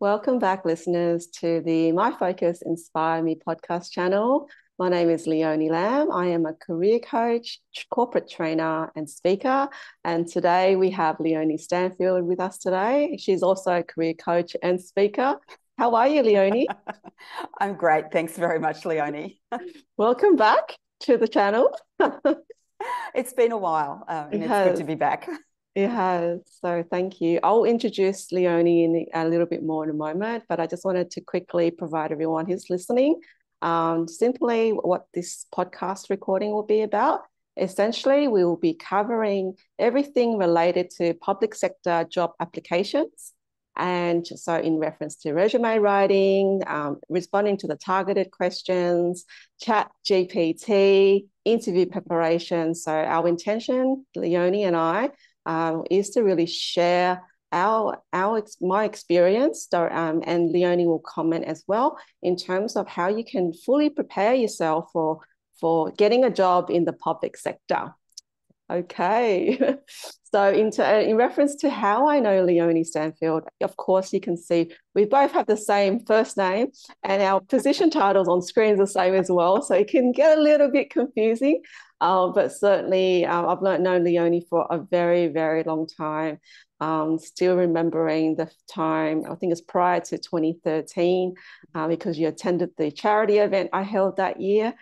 Welcome back, listeners, to the My Focus Inspire Me podcast channel. My name is Leonie Lamb. I am a career coach, corporate trainer, and speaker. And today we have Leonie Stanfield with us today. She's also a career coach and speaker. How are you, Leonie? I'm great. Thanks very much, Leonie. Welcome back to the channel. It's been a while, and it's good to be back. It has. So thank you. I'll introduce Leonie in a little bit more in a moment, but I just wanted to quickly provide everyone who's listening simply what this podcast recording will be about. Essentially, we will be covering everything related to public sector job applications. And so in reference to resume writing, responding to the targeted questions, chat GPT, interview preparation. So our intention, Leonie and I, is to really share my experience, and Leonie will comment as well in terms of how you can fully prepare yourself for getting a job in the public sector. Okay, so in reference to how I know Leonie Stanfield, of course you can see we both have the same first name and our position titles on screen is the same as well, so it can get a little bit confusing. But certainly I've known Leonie for a very, very long time. Still remembering the time, I think it's prior to 2013, because you attended the charity event I held that year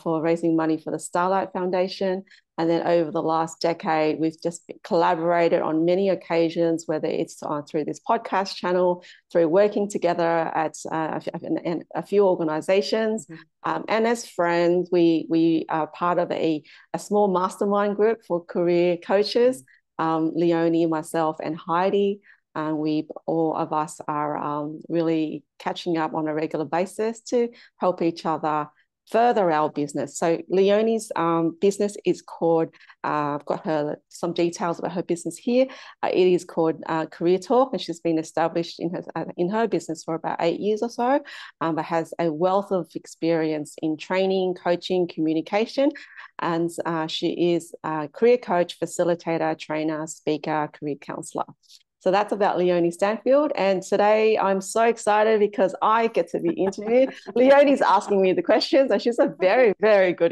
for raising money for the Starlight Foundation. And then over the last decade, we've just collaborated on many occasions, whether it's through this podcast channel, through working together at a few organizations. And as friends, we are part of a small mastermind group for career coaches, Leonie, myself, and Heidi. All of us are really catching up on a regular basis to help each other further our business. So Leonie's business is called, I've got some details about her business here. It is called Career Talk, and she's been established in her business for about 8 years or so, but has a wealth of experience in training, coaching, communication. And she is a career coach, facilitator, trainer, speaker, career counselor. So that's about Leonie Stanfield. And today I'm so excited because I get to be interviewed. Leonie's asking me the questions, and she's a very, very good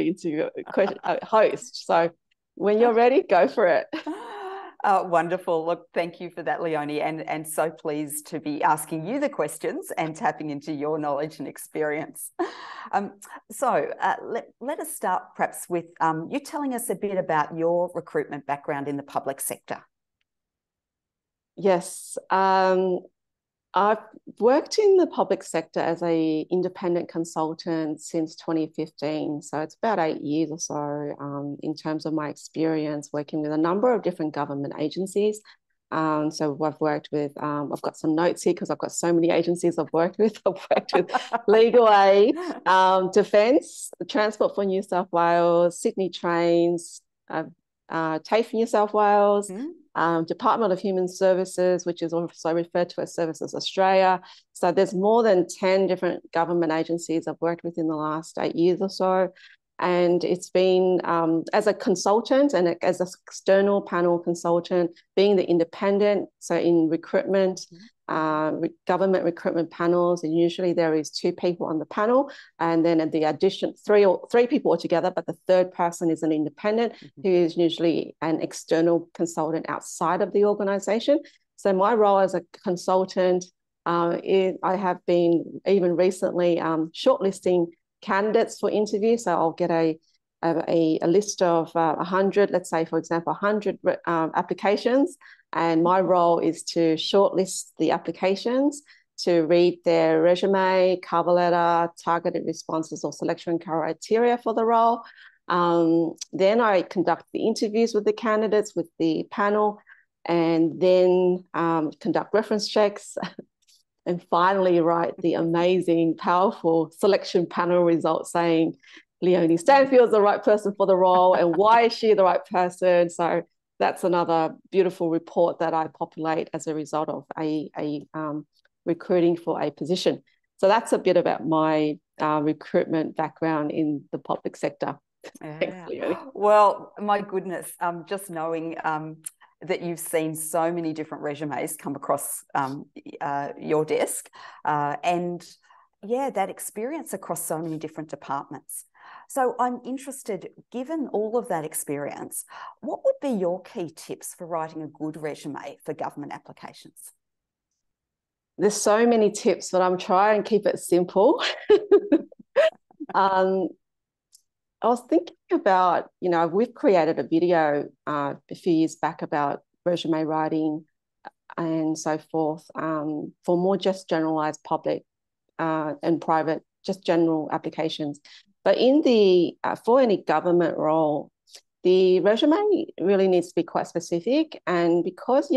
host. So when you're ready, go for it. Wonderful. Look, thank you for that, Leonie, and so pleased to be asking you the questions and tapping into your knowledge and experience. Let us start perhaps with you telling us a bit about your recruitment background in the public sector. Yes, I've worked in the public sector as an independent consultant since 2015. So it's about 8 years or so in terms of my experience working with a number of different government agencies. So I've worked with, I've got some notes here because I've got so many agencies I've worked with. I've worked with Legal Aid, Defence, Transport for New South Wales, Sydney Trains, TAFE New South Wales, Department of Human Services, which is also referred to as Services Australia. So there's more than 10 different government agencies I've worked with in the last 8 years or so. And it's been as a consultant and as an external panel consultant, being the independent. So in recruitment, government recruitment panels, and usually there is 2 people on the panel, and then at the addition, three people altogether, but the third person is an independent who is usually an external consultant outside of the organization. So my role as a consultant, I have been even recently shortlisting candidates for interview. So I'll get a list of 100, let's say, for example, 100 applications. And my role is to shortlist the applications, to read their resume, cover letter, targeted responses or selection criteria for the role. Then I conduct the interviews with the candidates, with the panel, and then conduct reference checks. And finally write the amazing, powerful selection panel results saying Leonie Stanfield is the right person for the role and why is she the right person. So that's another beautiful report that I populate as a result of a recruiting for a position. So that's a bit about my recruitment background in the public sector. Yeah. Thanks, Leonie. Well, my goodness, just knowing that you've seen so many different resumes come across your desk, and yeah, that experience across so many different departments. So I'm interested, given all of that experience, what would be your key tips for writing a good resume for government applications? There's so many tips, but I'm trying to keep it simple. I was thinking about, we've created a video a few years back about resume writing and so forth, for more just generalized public and private, just general applications. But for any government role, the resume really needs to be quite specific. And because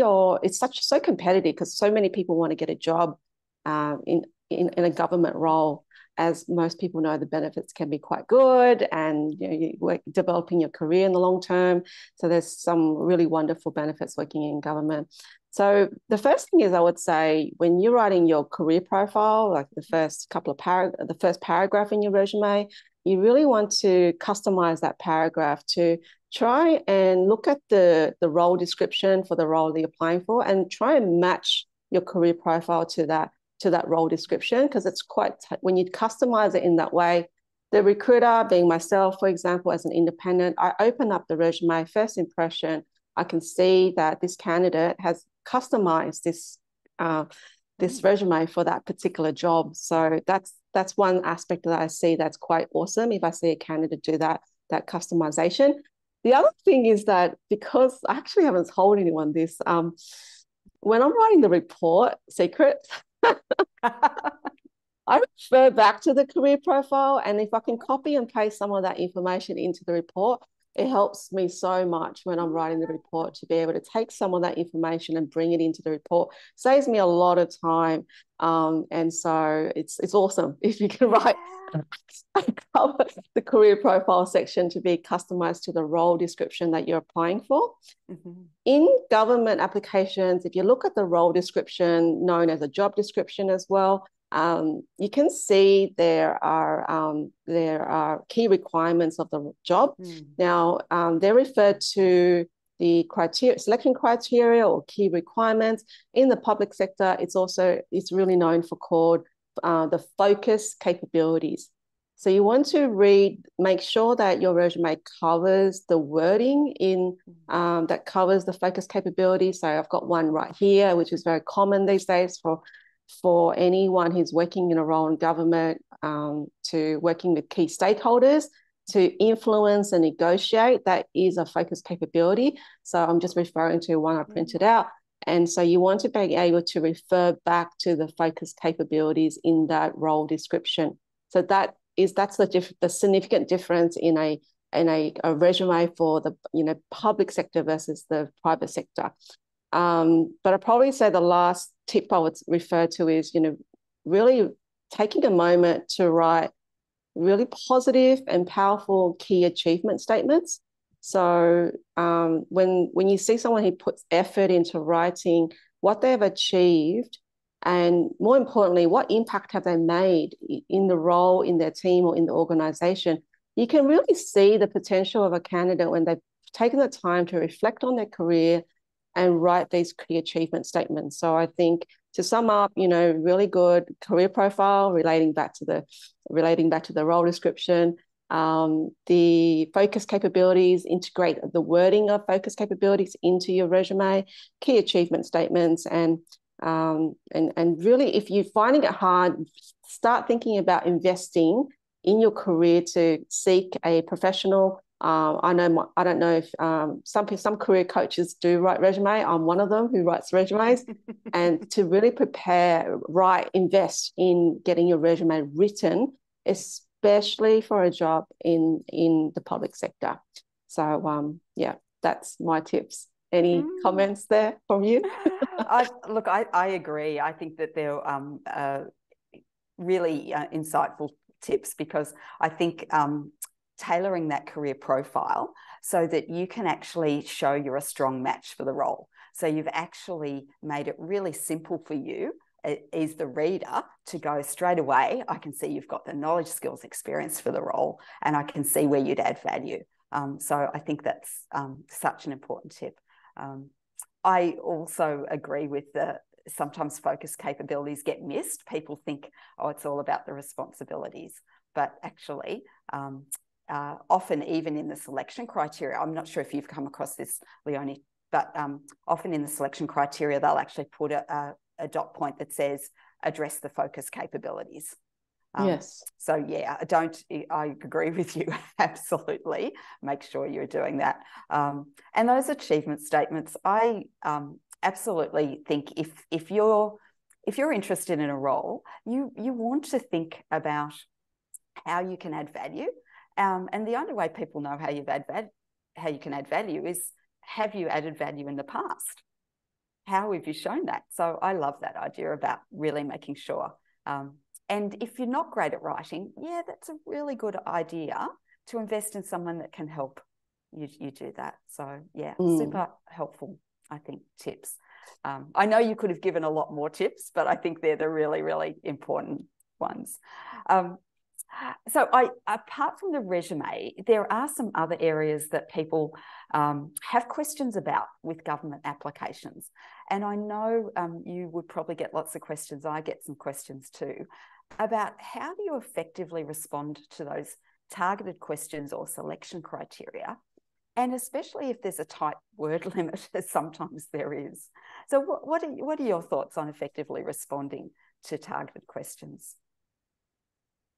it's so competitive, because so many people want to get a job in a government role. As most people know, the benefits can be quite good, and you're developing your career in the long term. So there's some really wonderful benefits working in government. So the first thing is, I would say, when you're writing your career profile, like the first paragraph in your resume, you really want to customize that paragraph to try and look at the role description for the role that you're applying for, and try and match your career profile to that role description, because it's when you customize it in that way, the recruiter, being myself, for example, as an independent, I open up the resume, first impression, I can see that this candidate has customized this resume for that particular job. So that's one aspect that I see that's quite awesome if I see a candidate do that customization. The other thing is that, because I actually haven't told anyone this, when I'm writing the report, secret, I refer back to the career profile, and if I can copy and paste some of that information into the report, it helps me so much when I'm writing the report to be able to take some of that information and bring it into the report. Saves me a lot of time, and so it's awesome if you can write the career profile section to be customized to the role description that you're applying for. Mm-hmm. In government applications, if you look at the role description, known as a job description as well, you can see there are key requirements of the job. Now, they're referred to the selection criteria or key requirements. In the public sector, it's really known for called the focus capabilities. So you want to make sure that your resume covers the wording that covers the focus capability. So I've got one right here, which is very common these days for anyone who's working in a role in government, to working with key stakeholders to influence and negotiate. That is a focus capability. So I'm just referring to one I printed out. And so you want to be able to refer back to the focus capabilities in that role description. So that's the significant difference in a resume for the public sector versus the private sector. But I'd probably say the last tip I would refer to is really taking a moment to write really positive and powerful key achievement statements. So when you see someone who puts effort into writing what they've achieved, and more importantly, what impact have they made in the role, in their team, or in the organization, you can really see the potential of a candidate when they've taken the time to reflect on their career and write these key achievement statements. So I think, to sum up, really good career profile relating back to the role description, the focus capabilities, integrate the wording of focus capabilities into your resume, key achievement statements, and really, if you're finding it hard, start thinking about investing in your career to seek a professional. I don't know if some career coaches do write resume. I'm one of them who writes resumes, and to really invest in getting your resume written, especially for a job in the public sector. So that's my tips. Any comments there from you? I agree. I think that they're really insightful tips, because I think tailoring that career profile so that you can actually show you're a strong match for the role. So you've actually made it really simple for you as the reader to go straight away, I can see you've got the knowledge, skills, experience for the role, and I can see where you'd add value. So I think that's such an important tip. I also agree with sometimes focus capabilities get missed. People think, oh, it's all about the responsibilities, but actually often even in the selection criteria, I'm not sure if you've come across this, Leonie, but often in the selection criteria, they'll actually put a dot point that says address the focus capabilities. Yes. So yeah, I agree with you. Absolutely. Make sure you're doing that. And those achievement statements, I absolutely think if you're interested in a role, you want to think about how you can add value. And the only way people know how you can add value is, have you added value in the past? How have you shown that? So I love that idea about really making sure. And if you're not great at writing, yeah, that's a really good idea to invest in someone that can help you do that. So yeah, super helpful, I think, tips. I know you could have given a lot more tips, but I think they're the really, really important ones. So apart from the resume, there are some other areas that people have questions about with government applications. And I know you would probably get lots of questions. I get some questions too about how do you effectively respond to those targeted questions or selection criteria, and especially if there's a tight word limit, as sometimes there is. So what are your thoughts on effectively responding to targeted questions?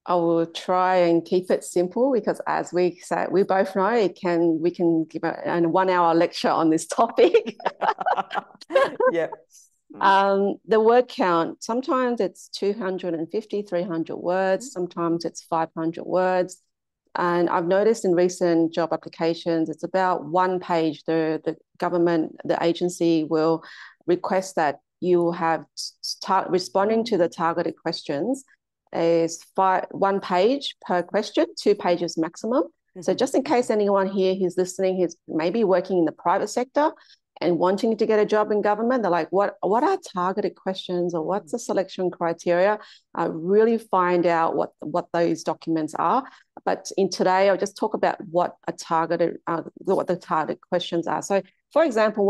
I will try and keep it simple, because as we say, we both know we can give a 1 hour lecture on this topic. Yeah. The word count, sometimes it's 250, 300 words, sometimes it's 500 words. And I've noticed in recent job applications, it's about 1 page. The government, the agency will request that you have responding to the targeted questions is 1 page per question, 2 pages maximum. So just in case anyone here who's listening, who's maybe working in the private sector and wanting to get a job in government, they're like, what are targeted questions, or what's the selection criteria? Really find out what those documents are. But in today, I'll just talk about what the targeted questions are. So for example,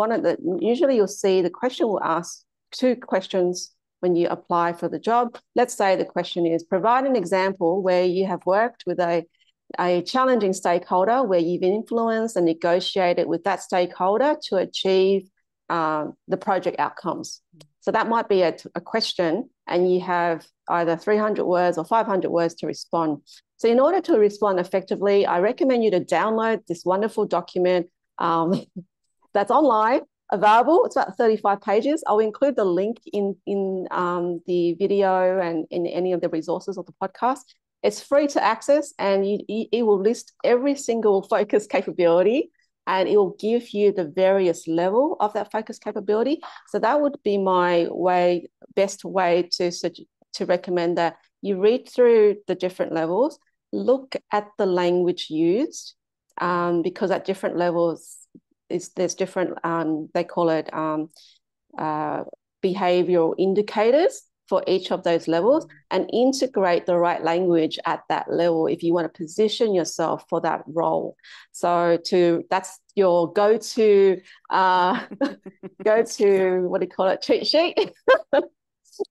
usually you'll see the question will ask 2 questions when you apply for the job. Let's say the question is, provide an example where you have worked with a challenging stakeholder, where you've influenced and negotiated with that stakeholder to achieve the project outcomes. So that might be a question, and you have either 300 words or 500 words to respond. So in order to respond effectively, I recommend you to download this wonderful document that's online, available. It's about 35 pages. I'll include the link in the video and in any of the resources of the podcast. It's free to access, and it will list every single focus capability, and it will give you the various level of that focus capability. So that would be my best way to recommend that you read through the different levels, look at the language used, because at different levels, there's different, they call it behavioral indicators for each of those levels, and integrate the right language at that level if you want to position yourself for that role. So that's your go-to cheat sheet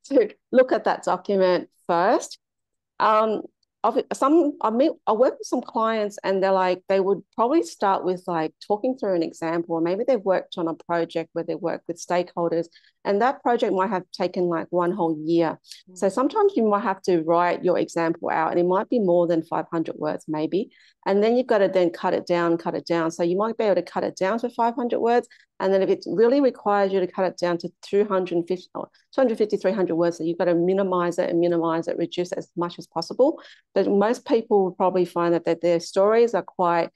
to look at that document first. I work with some clients, and they would probably start with talking through an example, or maybe they've worked on a project where they work with stakeholders, and that project might have taken 1 whole year. So sometimes you might have to write your example out, and it might be more than 500 words maybe. And then you've got to then cut it down. So you might be able to cut it down to 500 words. And then if it really requires you to cut it down to 250, 300 words, so you've got to minimize it, reduce it as much as possible. But most people will probably find that their stories are quite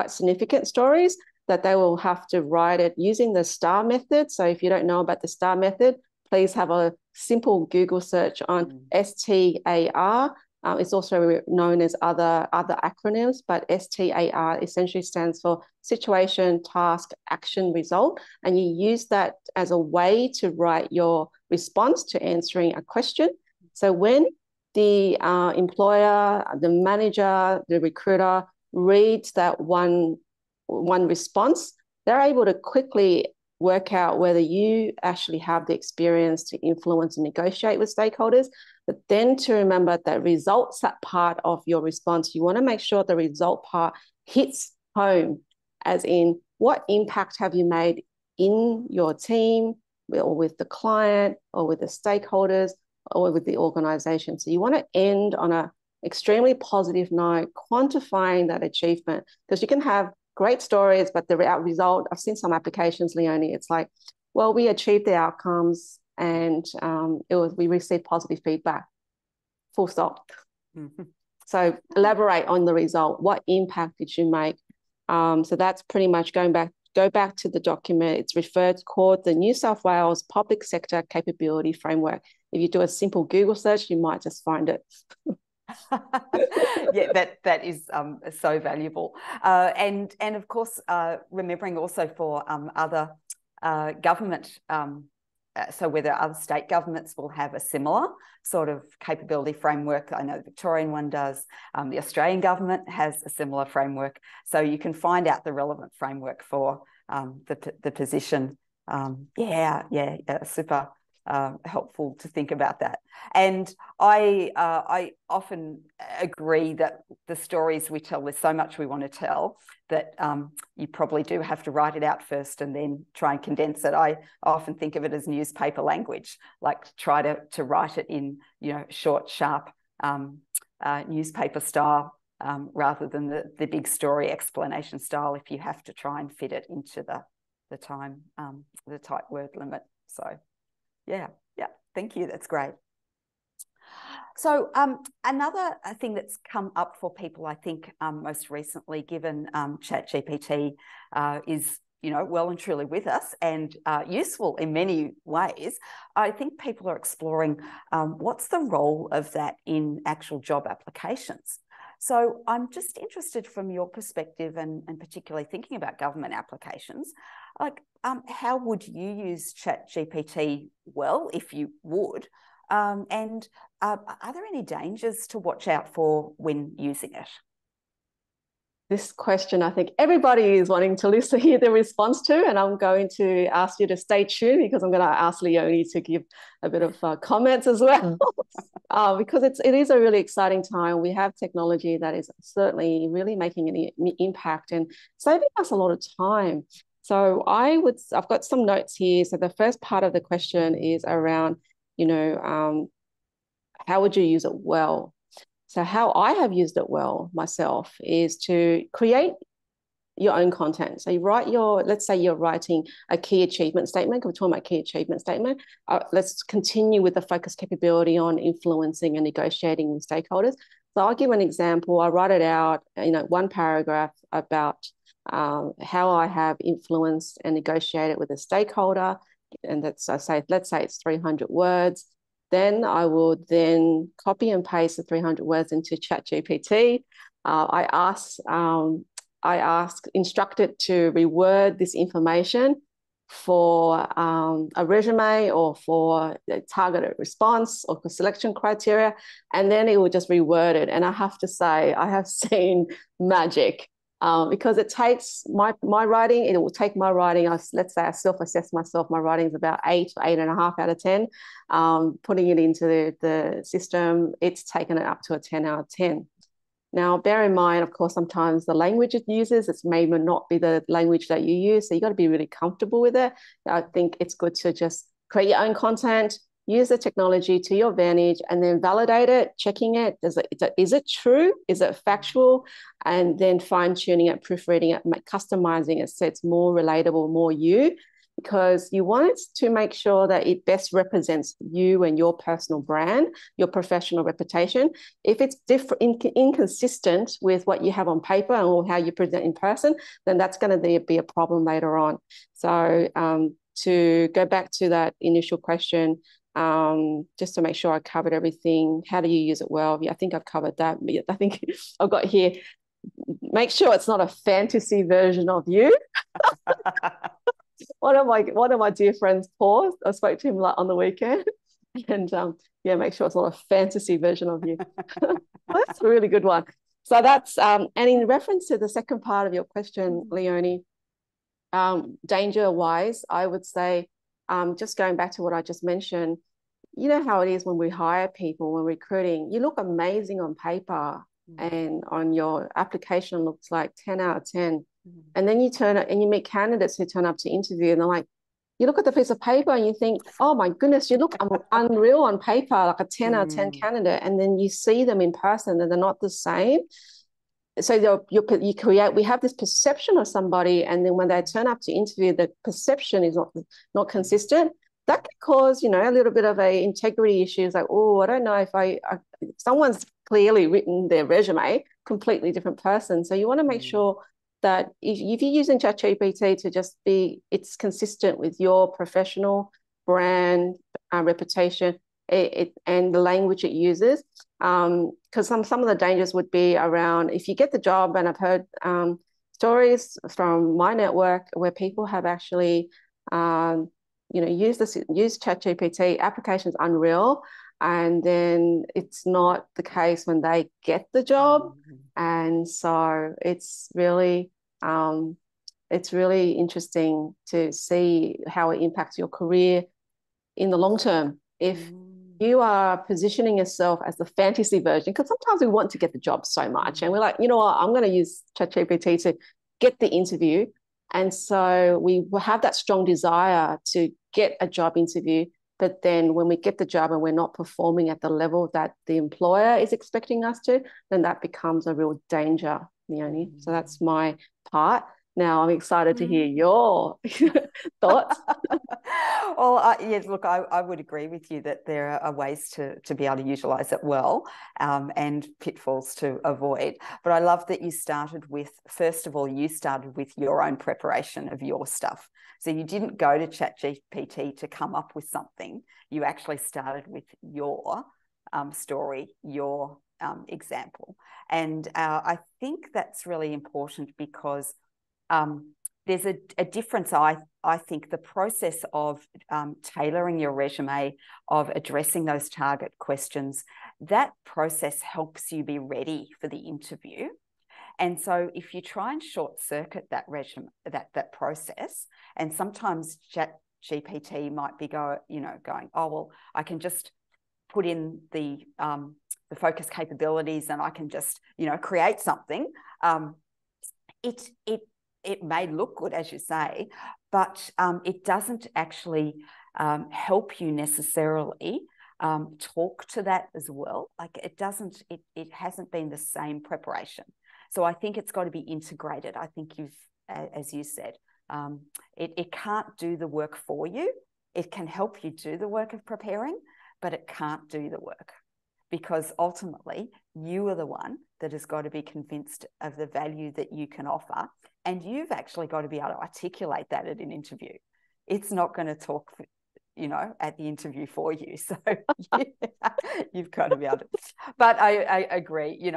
significant stories, that they will have to write it using the STAR method. So if you don't know about the STAR method, please have a simple Google search on STAR. It's also known as other acronyms, but STAR essentially stands for situation, task, action, result. And you use that as a way to write your response to answering a question. So when the employer, the manager, the recruiter reads that one response, they're able to quickly work out whether you actually have the experience to influence and negotiate with stakeholders, but then to remember that results, that part of your response, you want to make sure the result part hits home, as in what impact have you made in your team or with the client or with the stakeholders or with the organization. So you want to end on an extremely positive note, quantifying that achievement, because you can have great stories, but the result, I've seen some applications, Leonie, it's like, well, we achieved the outcomes and we received positive feedback, full stop. Mm-hmm. So elaborate on the result. What impact did you make? So that's pretty much go back to the document. It's called the New South Wales Public Sector Capability Framework. If you do a simple Google search, you might just find it. Yeah, that is so valuable, and of course, remembering also for other government. So whether other state governments will have a similar sort of capability framework. I know the Victorian one does. The Australian government has a similar framework. So you can find out the relevant framework for the position. Super helpful to think about that. And I often agree that the stories we tell, there's so much we want to tell that you probably do have to write it out first and then try and condense it. I often think of it as newspaper language, like try to write it in, short, sharp newspaper style rather than the big story explanation style if you have to try and fit it into the time, the tight word limit. So yeah, thank you. That's great. So another thing that's come up for people, I think, most recently, given ChatGPT is, well and truly with us and useful in many ways, I think people are exploring what's the role of that in actual job applications. So I'm just interested from your perspective and particularly thinking about government applications, like how would you use ChatGPT well, if you would? And are there any dangers to watch out for when using it? This question, I think everybody is wanting to hear the response to, and I'm going to ask you to stay tuned because I'm going to ask Leonie to give a bit of comments as well, because it is a really exciting time. We have technology that is certainly really making an impact and saving us a lot of time. So I've got some notes here. So the first part of the question is around, how would you use it well? So how I have used it well myself is to create your own content. So you write let's say you're writing a key achievement statement. We're talking about key achievement statement. Let's continue with the focus capability on influencing and negotiating with stakeholders. So I'll give an example. I write it out, one paragraph about how I have influenced and negotiated with a stakeholder. And let's say it's 300 words. Then I will copy and paste the 300 words into ChatGPT. I instruct it to reword this information for a resume or for a targeted response or for selection criteria, and then it will just reword it. And I have to say, I have seen magic. Because it takes my writing, it will take my writing. Let's say I self-assess myself. My writing is about 8 or 8.5 out of 10. Putting it into the system, it's taken it up to a 10 out of 10. Now, bear in mind, of course, sometimes the language it uses, it's may not be the language that you use. So you got to be really comfortable with it. I think it's good to just create your own content, use the technology to your advantage, and then validate it, checking it. Is it true? Is it factual? And then fine-tuning it, proofreading it, customizing it so it's more relatable, more you, because you want it to make sure that it best represents you and your personal brand, your professional reputation. If it's inconsistent with what you have on paper or how you present in person, then that's going to be a problem later on. So to go back to that initial question, just to make sure I covered everything. How do you use it well? Yeah, I think I've covered that. I think I've got here, make sure it's not a fantasy version of you. One of my dear friends, Paul, I spoke to him on the weekend, and make sure it's not a fantasy version of you. That's a really good one. So that's and in reference to the second part of your question, Leonie, danger wise, I would say, just going back to what I just mentioned, you know how it is when we hire people, when recruiting, you look amazing on paper and on your application looks like 10 out of 10. And then you turn it and you meet candidates who turn up to interview and they're like, you look at the piece of paper and you think, oh my goodness, you look unreal on paper, like a 10 out of 10 candidate. And then you see them in person and they're not the same. So you create, we have this perception of somebody, and then when they turn up to interview, the perception is not consistent. That can cause, you know, a little bit of a integrity issues. Like, oh, I don't know if someone's clearly written their resume, completely different person. So you want to make sure that if you're using ChatGPT to just it's consistent with your professional brand, reputation, and the language it uses. Because some of the dangers would be around if you get the job, and I've heard stories from my network where people have actually used ChatGPT, applications unreal, and then it's not the case when they get the job. And so it's really interesting to see how it impacts your career in the long term. If you are positioning yourself as the fantasy version, because sometimes we want to get the job so much and we're like, you know what, I'm going to use ChatGPT to get the interview. And so we will have that strong desire to get a job interview. But then when we get the job and we're not performing at the level that the employer is expecting us to, then that becomes a real danger, Leonie. So that's my part. Now I'm excited to hear your thoughts. Well, yes, look, I would agree with you that there are ways to be able to utilise it well, and pitfalls to avoid. But I love that you started with, first of all, your own preparation of your stuff. So you didn't go to ChatGPT to come up with something. You actually started with your story, your example. And I think that's really important because there's a difference. I think the process of tailoring your resume, of addressing those target questions, that process helps you be ready for the interview. And so if you try and short circuit that resume, that process, and sometimes ChatGPT might be going, oh, well, I can just put in the focus capabilities and I can just, create something. It may look good, as you say, but it doesn't actually help you necessarily talk to that as well. Like it hasn't been the same preparation. So I think it's got to be integrated. I think as you said, it can't do the work for you. It can help you do the work of preparing, but it can't do the work, because ultimately you are the one that has got to be convinced of the value that you can offer. And you've actually got to be able to articulate that at an interview. It's not going to talk, at the interview for you. So you've got to be able to. But I agree,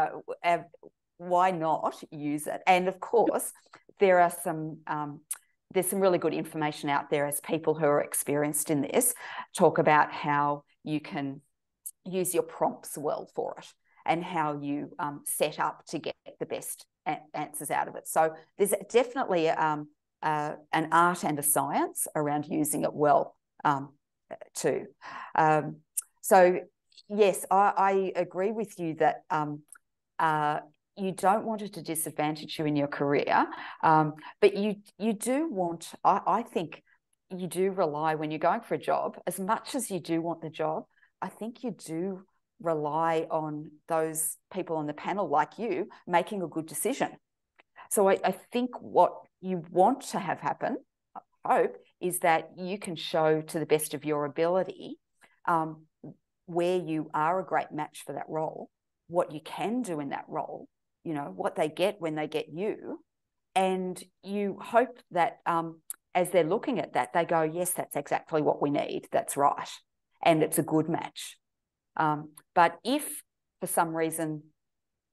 why not use it? And of course, there's some really good information out there as people who are experienced in this talk about how you can use your prompts well for it and how you set up to get the best answers out of it. So there's definitely an art and a science around using it well too. So yes, I agree with you that you don't want it to disadvantage you in your career, but you do want, I think you do rely, when you're going for a job, as much as you do want the job, I think you do rely on those people on the panel like you making a good decision. So I think what you want to have happen, I hope, is that you can show to the best of your ability where you are a great match for that role, what you can do in that role, what they get when they get you. And you hope that as they're looking at that, they go, yes, that's exactly what we need. That's right. And it's a good match. But if for some reason,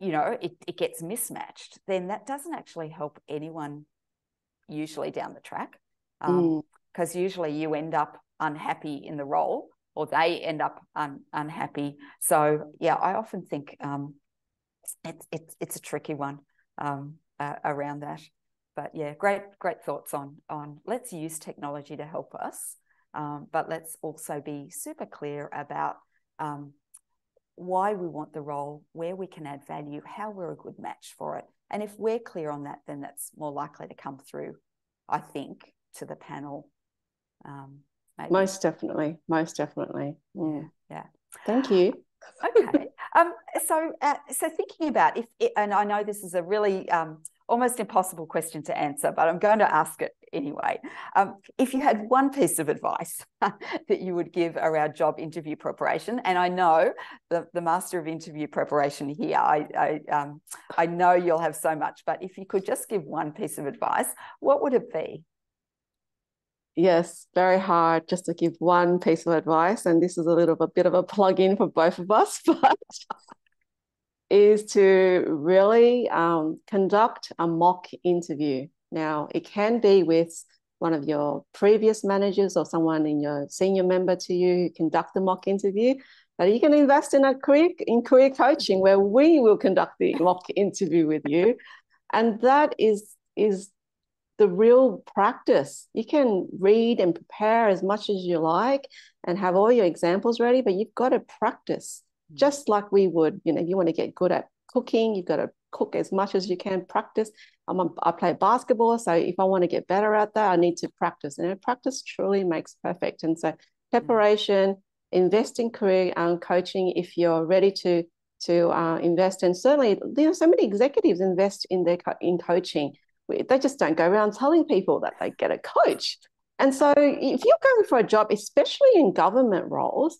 it gets mismatched, then that doesn't actually help anyone usually down the track, because usually you end up unhappy in the role, or they end up unhappy. So yeah, I often think it's a tricky one around that. But yeah, great thoughts on let's use technology to help us, but let's also be super clear about why we want the role, where we can add value, how we're a good match for it. And if we're clear on that, then that's more likely to come through, I think, to the panel. Maybe. Most definitely. Yeah. Thank you. Okay. So thinking about and I know this is a really almost impossible question to answer, but I'm going to ask it anyway. If you had one piece of advice that you would give around job interview preparation, and I know the master of interview preparation here, I know you'll have so much, but if you could just give one piece of advice, what would it be? Yes, very hard just to give one piece of advice, and this is a bit of a plug-in for both of us, but is to really conduct a mock interview. Now, it can be with one of your previous managers or someone in your senior member to you who conduct the mock interview, but you can invest in career coaching where we will conduct the mock interview with you, and that is the real practice. You can read and prepare as much as you like and have all your examples ready, but you've got to practice just like we would. If you want to get good at cooking, you've got to cook as much as you can, practice. I play basketball, so if I want to get better at that, I need to practice. And practice truly makes perfect. And so preparation, invest in career coaching if you're ready to invest. And certainly, so many executives invest in coaching. They just don't go around telling people that they get a coach. And so if you're going for a job, especially in government roles,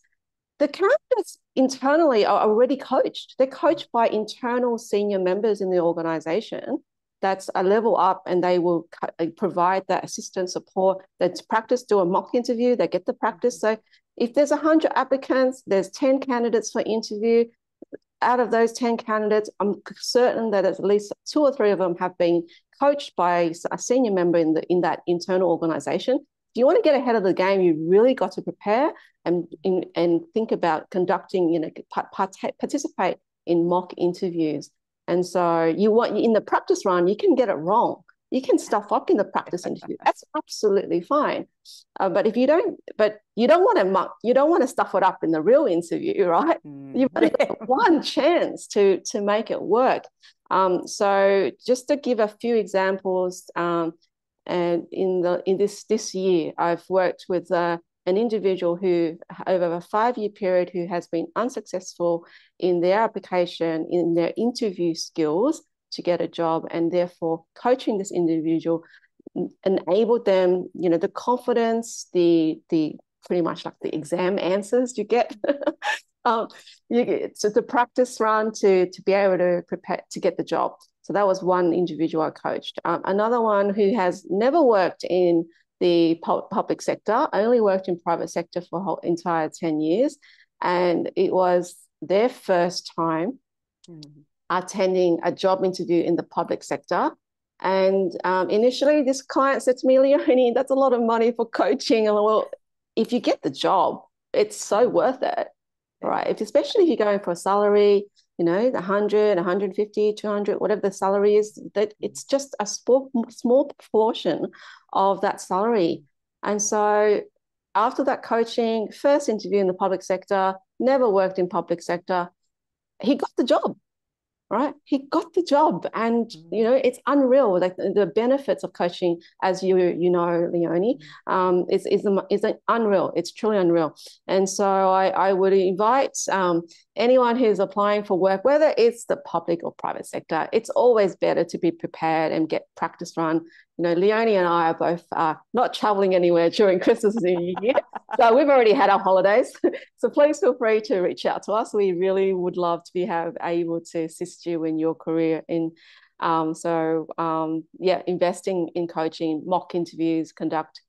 the candidates internally are already coached. They're coached by internal senior members in the organization. That's a level up, and they will provide that assistance support. That's practice, do a mock interview, they get the practice. So if there's 100 applicants, there's 10 candidates for interview. Out of those 10 candidates, I'm certain that at least 2 or 3 of them have been coached by a senior member in that internal organization. If you want to get ahead of the game, you really got to prepare and think about conducting, participate in mock interviews. And so in the practice run, you can get it wrong. You can stuff up in the practice interview. That's absolutely fine. But you don't want to stuff it up in the real interview, right? You've only got one chance to make it work. So just to give a few examples, and in this year, I've worked with an individual who, over a 5-year period, who has been unsuccessful in their application, in their interview skills to get a job, and therefore coaching this individual enabled them, the confidence, the pretty much like the exam answers you get, so the practice run to be able to prepare to get the job. So that was one individual I coached. Another one who has never worked in the public sector, only worked in private sector for a whole entire 10 years, and it was their first time attending a job interview in the public sector. And initially, this client said to me, "Leonie, that's a lot of money for coaching." And well, if you get the job, it's so worth it, right? Especially if you're going for a salary, the 100, 150, 200, whatever the salary is, that it's just a small proportion of that salary. And so after that coaching, first interview in the public sector, never worked in public sector, he got the job. Right, he got the job, and it's unreal. Like the benefits of coaching, as Leonie, is unreal. It's truly unreal. And so I would invite anyone who's applying for work, whether it's the public or private sector, it's always better to be prepared and get practice run. Leonie and I are both not traveling anywhere during Christmas and New Year, so we've already had our holidays. So please feel free to reach out to us. We really would love to be able to assist you in your career. Investing in coaching, mock interviews, conduct.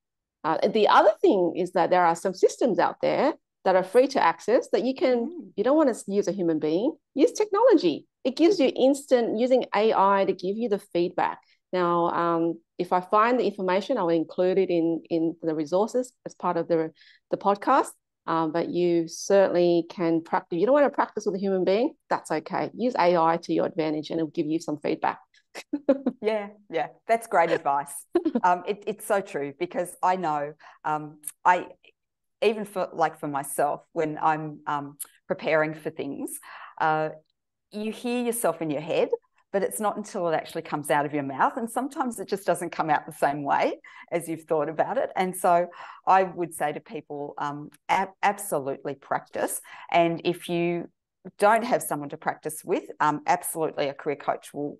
The other thing is that there are some systems out there that are free to access that you don't want to use a human being, use technology. It gives you using AI to give you the feedback. Now, if I find the information, I will include it in the resources as part of the podcast. But you certainly can practice. You don't want to practice with a human being, that's okay. Use AI to your advantage and it'll give you some feedback. ask. Yeah, that's great advice. It's so true, because I know I even for myself, when I'm preparing for things, you hear yourself in your head, but it's not until it actually comes out of your mouth. And sometimes it just doesn't come out the same way as you've thought about it. And so I would say to people, absolutely practice. And if you don't have someone to practice with, absolutely a career coach will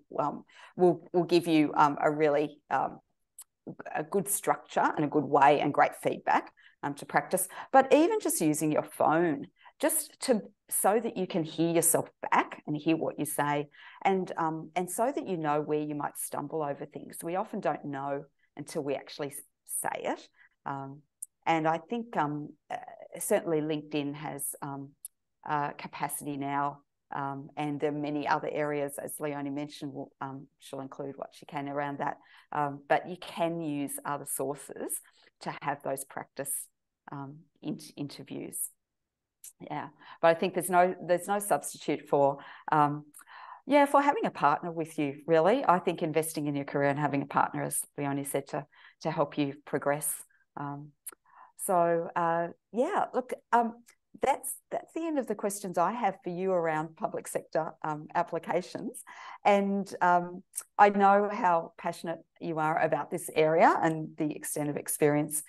give you a really a good structure and a good way and great feedback to practice. But even just using your phone, so that you can hear yourself back and hear what you say, and so that you know where you might stumble over things. We often don't know until we actually say it. And I think certainly LinkedIn has capacity now, and there are many other areas, as Leonie mentioned. She'll include what she can around that. But you can use other sources to have those practice interviews. Yeah, but I think there's no substitute for having a partner with you, really. I think investing in your career and having a partner, as Leonie said, to help you progress. Look, that's the end of the questions I have for you around public sector applications. And I know how passionate you are about this area and the extent of experience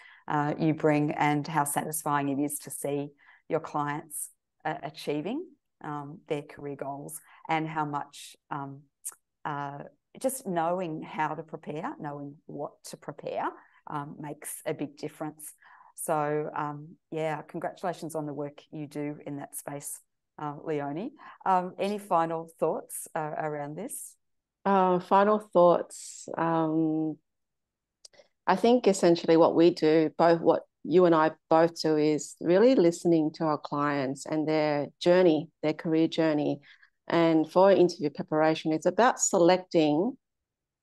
you bring, and how satisfying it is to see your clients achieving their career goals, and how much just knowing how to prepare, knowing what to prepare makes a big difference. So, congratulations on the work you do in that space, Leonie. Any final thoughts around this? Final thoughts. I think essentially what we do, what you and I both do, is really listening to our clients and their journey, their career journey. And for interview preparation, it's about selecting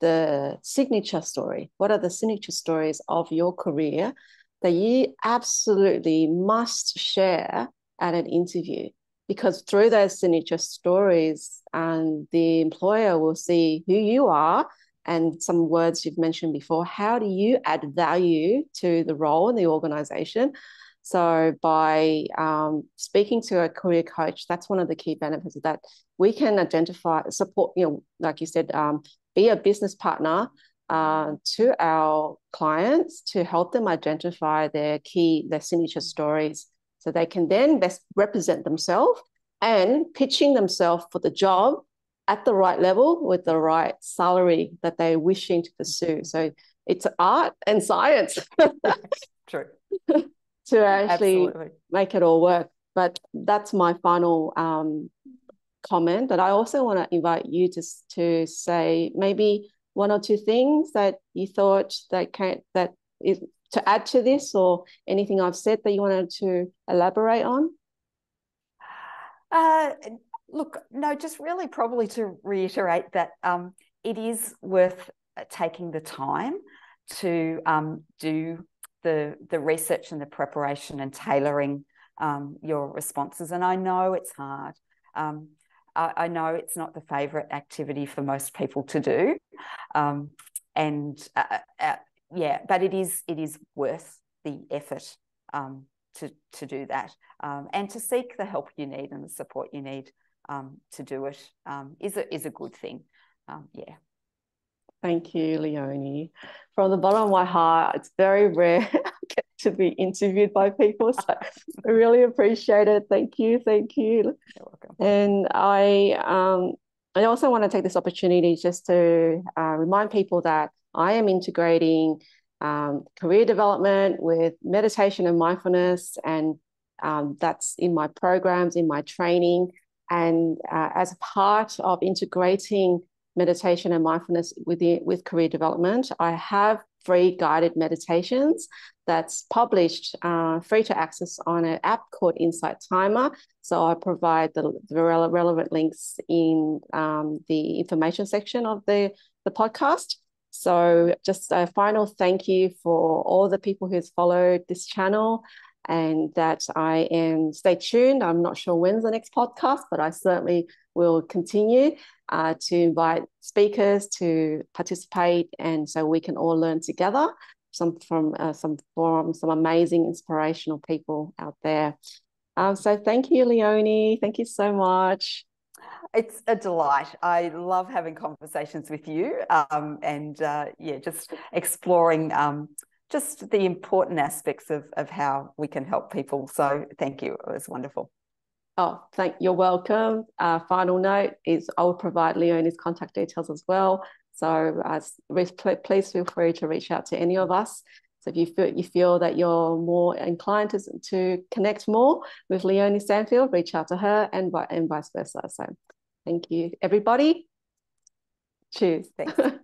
the signature story. What are the signature stories of your career that you absolutely must share at an interview? Because through those signature stories, the employer will see who you are, and some words you've mentioned before. How do you add value to the role in the organisation? So by speaking to a career coach, that's one of the key benefits of that. We can identify, support, like you said, be a business partner to our clients to help them identify their signature stories, so they can then best represent themselves and pitching themselves for the job at the right level with the right salary that they're wishing to pursue. So it's art and science. True. To actually Absolutely make it all work. But that's my final comment. But I also want to invite you to say maybe one or two things that you thought that is to add to this, or anything I've said that you wanted to elaborate on. Look, no, just really probably to reiterate that it is worth taking the time to do the research and the preparation and tailoring your responses. And I know it's hard. I know it's not the favourite activity for most people to do, but it is worth the effort to do that, and to seek the help you need and the support you need to do it is a good thing. Thank you, Leonie. From the bottom of my heart, it's very rare I get to be interviewed by people, so I really appreciate it. Thank you. You're welcome. And I also want to take this opportunity just to remind people that I am integrating career development with meditation and mindfulness, and that's in my programs, in my training. And as a part of integrating meditation and mindfulness with career development, I have free guided meditations that's published free to access on an app called Insight Timer. So I provide the relevant links in the information section of the podcast. So just a final thank you for all the people who's followed this channel, and that stay tuned. I'm not sure when's the next podcast, but I certainly we'll continue to invite speakers to participate, and so we can all learn together from some amazing inspirational people out there. So thank you, Leonie. Thank you so much. It's a delight. I love having conversations with you, just exploring just the important aspects of how we can help people. So thank you. It was wonderful. Oh, you're welcome. Final note is I'll provide Leonie's contact details as well. So please feel free to reach out to any of us. So if you feel that you're more inclined to connect more with Leonie Stanfield, reach out to her and vice versa. So thank you, everybody. Cheers. Thanks.